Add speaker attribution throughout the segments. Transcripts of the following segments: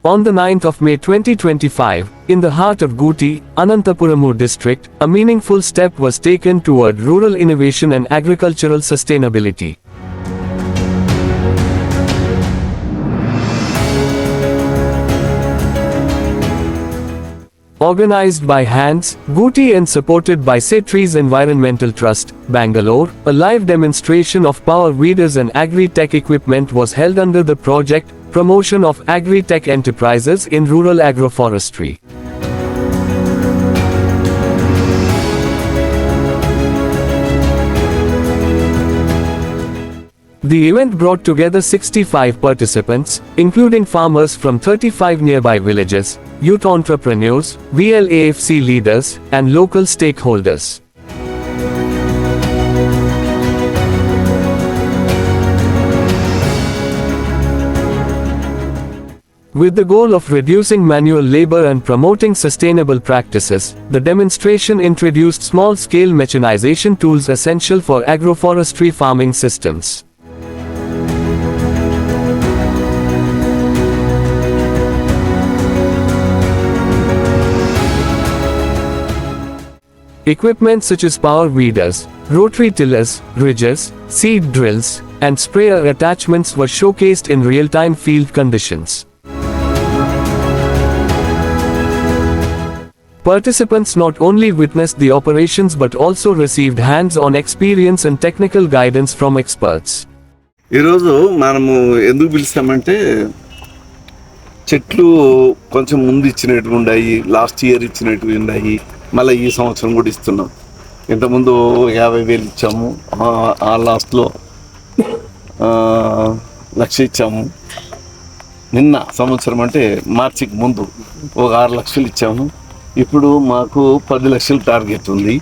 Speaker 1: On the 9th of May 2025, in the heart of Guti, Anantapuramu district, a meaningful step was taken toward rural innovation and agricultural sustainability. Organized by HANDS, Guti and supported by Setrees Environmental Trust, Bangalore, a live demonstration of power weeders and agri-tech equipment was held under the project Promotion of Agri-Tech Enterprises in Rural Agroforestry. The event brought together 65 participants, including farmers from 35 nearby villages, youth entrepreneurs, VLAFC leaders, and local stakeholders. With the goal of reducing manual labor and promoting sustainable practices, the demonstration introduced small-scale mechanization tools essential for agroforestry farming systems. Equipment such as power weeders, rotary tillers, ridgers, seed drills, and sprayer attachments were showcased in real-time field conditions. Participants not only witnessed the operations but also received hands-on experience and technical guidance from experts.
Speaker 2: ఈరోజు మనము ఎందుకు పిలుస్తామంటే చెట్లు కొంచెం ముందు ఇచ్చినట్టు ఉన్నాయి, last year ఇచ్చినట్టు ఉన్నాయి, మళ్ళీ ఈ సంవత్సరం కూడా ఇస్తున్నాం. ఇంతకుముందు 50,000 ఇచ్చాము, ఆ లాస్ట్లో 1,00,000 ఇచ్చాము. నిన్న సంవత్సరం అంటే మార్చికి ముందు ఒక 6 లక్షలు ఇచ్చాము. ఇప్పుడు మాకు 10 లక్షల టార్గెట్ ఉంది.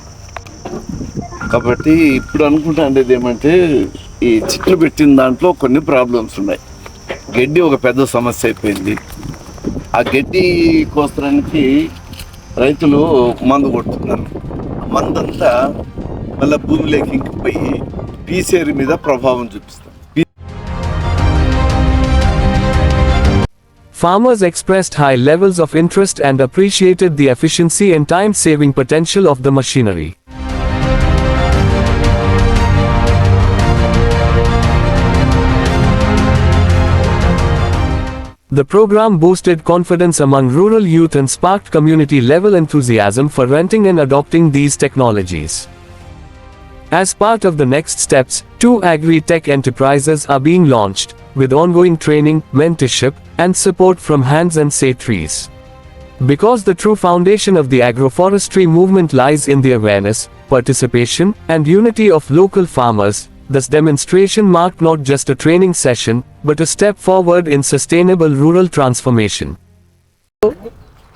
Speaker 2: కాబట్టి ఇప్పుడు అనుకుంటా అనేది ఏమంటే ఈ చెట్లు పెట్టిన దాంట్లో కొన్ని ప్రాబ్లమ్స్ ఉన్నాయి. గడ్డి ఒక పెద్ద సమస్య అయిపోయింది. ఆ గడ్డి కోసడానికి రైతులు మందు కొడుతున్నారు. ఆ మందంతా మళ్ళీ భూమిలోకి ఇంకిపోయి పీసేరు మీద ప్రభావం చూపిస్తారు.
Speaker 1: Farmers expressed high levels of interest and appreciated the efficiency and time-saving potential of the machinery. The program boosted confidence among rural youth and sparked community-level enthusiasm for renting and adopting these technologies. As part of the next steps, 2 agri-tech enterprises are being launched, with ongoing training, mentorship, and support from HANDS and Setrees. Because the true foundation of the agroforestry movement lies in the awareness, participation, and unity of local farmers, this demonstration marked not just a training session, but a step forward in sustainable rural transformation.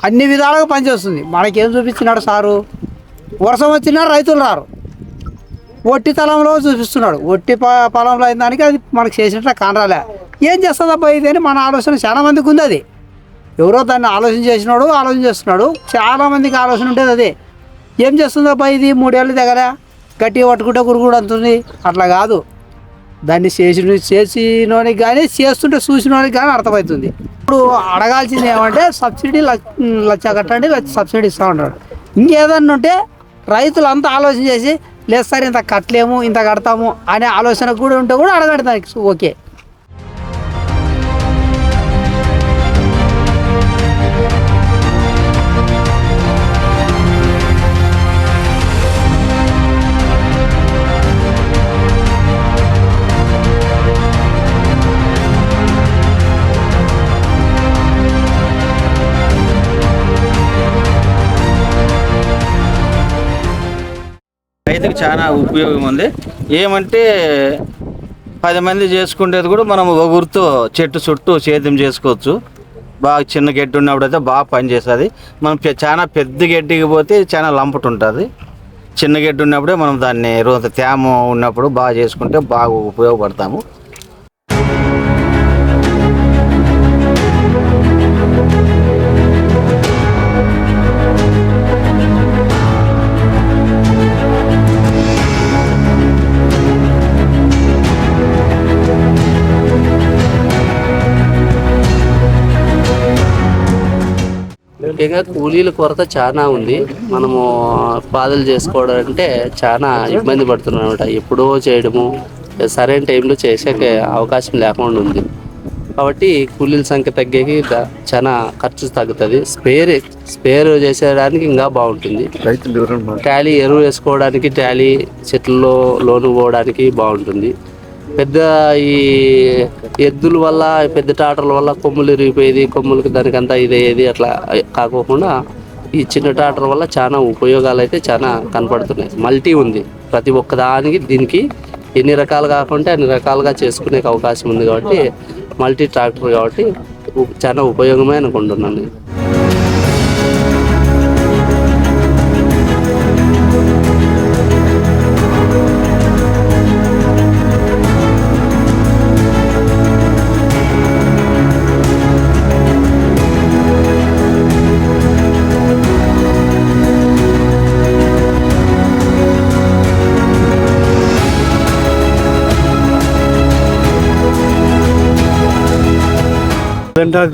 Speaker 3: అన్ని విధాలుగా పనిచేస్తుంది. మనకేం చూపిస్తున్నాడు sir? వర్షం వచ్చినా రైతులు రారు. ఒట్టి తలంలో చూపిస్తున్నాడు. ఒట్టి పొలంలో అయిన దానికి అది మనకు చేసినట్టు కానరాలే. ఏం చేస్తుందబ్బా ఇది అని మన ఆలోచన చాలా మందికి ఉంది. అది ఎవరో దాన్ని ఆలోచన చేస్తున్నాడు. చాలామందికి ఆలోచన ఉంటుంది. అదే ఏం చేస్తుందబ్బా ఇది 3 ఏళ్ళు దగ్గర గట్టిగా పట్టుకుంటే గురుగుడు అంటుంది. అట్లా కాదు. దాన్ని చేసినోనికి కానీ చేస్తుంటే చూసినోనికి కానీ అర్థమవుతుంది. ఇప్పుడు అడగాల్సింది ఏమంటే సబ్సిడీ 1,00,000 కట్టండి, సబ్సిడీ ఇస్తూ ఉంటాడు. ఇంకేదన్నా ఉంటే రైతులు అంతా ఆలోచన చేసి లేదు సార్ ఇంత కట్టలేము, ఇంత కడతాము అనే ఆలోచన కూడా ఉంటే కూడా అడగండి దానికి ఓకే.
Speaker 4: రైతుకి చాలా ఉపయోగం ఉంది. ఏమంటే 10 మంది చేసుకునేది కూడా మనం ఒక గుర్తు చెట్టు చుట్టూ సేద్యం చేసుకోవచ్చు. బాగా చిన్న గడ్డి ఉన్నప్పుడు అయితే బాగా పనిచేస్తుంది. మనం చాలా పెద్ద గడ్డికి పోతే చాలా లంపటు ఉంటుంది. చిన్న గడ్డి ఉన్నప్పుడే మనం దాన్ని రోజు తేమ ఉన్నప్పుడు బాగా చేసుకుంటే బాగా ఉపయోగపడతాము.
Speaker 5: ముఖ్యంగా కూలీల కొరత చాలా ఉంది. మనము పాదలు చేసుకోవడం అంటే చాలా ఇబ్బంది పడుతున్నాం అనమాట. ఎప్పుడో చేయడము, సరైన టైంలో చేసే అవకాశం లేకుండా ఉంది. కాబట్టి కూలీల సంఖ్య తగ్గేకి చాలా ఖర్చు తగ్గుతుంది. స్పేర్ చేసేయడానికి ఇంకా బాగుంటుంది. ట్రాలీ ఎరువు వేసుకోవడానికి, ట్రాలీ చెట్లలో లోను పోవడానికి బాగుంటుంది. పెద్ద ఈ ఎద్దుల వల్ల, పెద్ద ట్రాక్టర్ల వల్ల కొమ్ములు ఇరిగిపోయేది, కొమ్ములకి దానికంతా ఇదయ్యేది. అట్లా కాకోకుండా ఈ చిన్న ట్రాక్టర్ వల్ల చాలా ఉపయోగాలు అయితే చాలా కనపడుతున్నాయి. మల్టీ ఉంది, ప్రతి ఒక్క దానికి దీనికి ఎన్ని రకాలు కాకుండా అన్ని రకాలుగా చేసుకునే అవకాశం ఉంది. కాబట్టి మల్టీ ట్రాక్టర్ కాబట్టి చాలా ఉపయోగమే అనుకుంటున్నాను.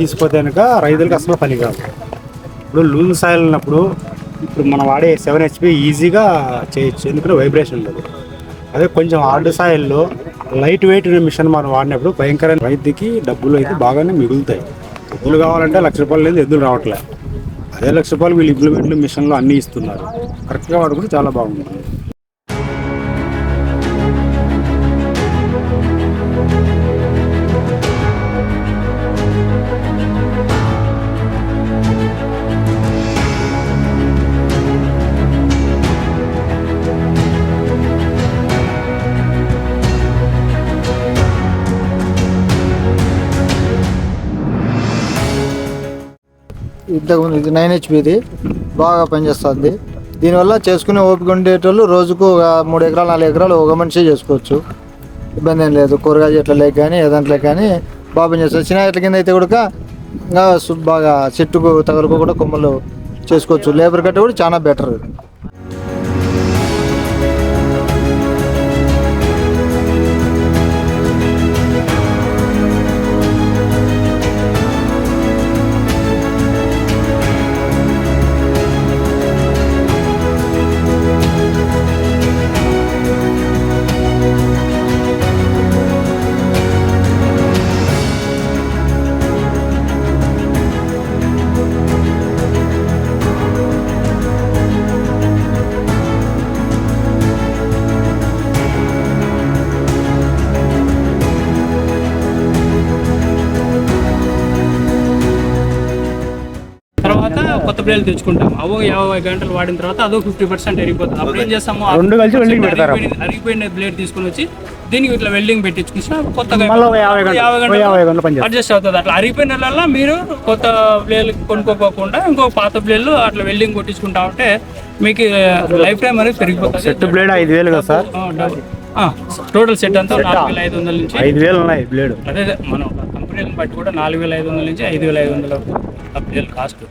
Speaker 6: తీసిపోతే కనుక రైతులకు అసలు పని కాదు. ఇప్పుడు లూజ్ సాయిల్ ఉన్నప్పుడు ఇప్పుడు మనం వాడే 7 HP ఈజీగా చేయొచ్చు, ఎందుకంటే వైబ్రేషన్ లేదు. అదే కొంచెం హార్డ్ సాయిల్లో లైట్ వెయిట్ మిషన్ మనం వాడినప్పుడు భయంకరమైన రైతుకి డబ్బులు అయితే బాగానే మిగులుతాయి. ఎద్దులు కావాలంటే ₹1,00,000 లేదు, ఎద్దులు రావట్లేదు. అదే ₹1,00,000 వీళ్ళు ఇంప్లిమెంట్లు మిషన్లు అన్నీ ఇస్తున్నారు. కరెక్ట్గా వాడుకుంటే చాలా బాగుంటుంది.
Speaker 7: ఇంతకుముందు ఇది 9 HPది బాగా పనిచేస్తుంది. దీనివల్ల చేసుకునే ఓపిక ఉండేటోళ్ళు రోజుకు 3 ఎకరాలు 4 ఎకరాలు ఒక మనిషి చేసుకోవచ్చు. ఇబ్బంది ఏం లేదు. కూరగాయ చెట్ల లేక కానీ ఏదంట్లో కానీ బాగా పనిచేస్తుంది. చిన్న చెట్ల కింద అయితే కూడా ఇంకా బాగా చెట్టుకు తగలకు కూడా కొమ్మలు చేసుకోవచ్చు. లేబర్ కట్ట కూడా చాలా బెటర్.
Speaker 8: తర్వాత కొత్త బ్లేడ్లు తెచ్చుకుంటాం. అవో 50 గంటలు వాడిన తర్వాత అదో 50% ఎరిగిపోతుంది. అప్పుడు ఏం చేస్తాము, అరిగిపోయిన బ్లేడ్ తీసుకుని వచ్చి దీనికి ఇట్లా వెల్డింగ్ పెట్టించుకుని కొత్తగా 50 గంటలు అడ్జస్ట్ అవుతుంది. అట్లా అరిగిపోయిన వల్ల మీరు కొత్త బ్లేడ్లు కొనుక్కోకుండా ఇంకో పాత బ్లేడ్లు అట్లా వెల్డింగ్ కొట్టించుకుంటా ఉంటే మీకు లైఫ్ టైం అనేది పెరిగిపోతుంది.
Speaker 6: సెట్ బ్లేడ్ 5,000 కదా సార్?
Speaker 8: టోటల్ సెట్ అంతా 4,500 నుంచి
Speaker 6: 5,000 ఉన్నాయి బ్లేడ్.
Speaker 8: అదే మనం కంపెనీలను బట్టి కూడా 4,500 నుంచి 5,500 బ్లేడ్ కాస్ట్.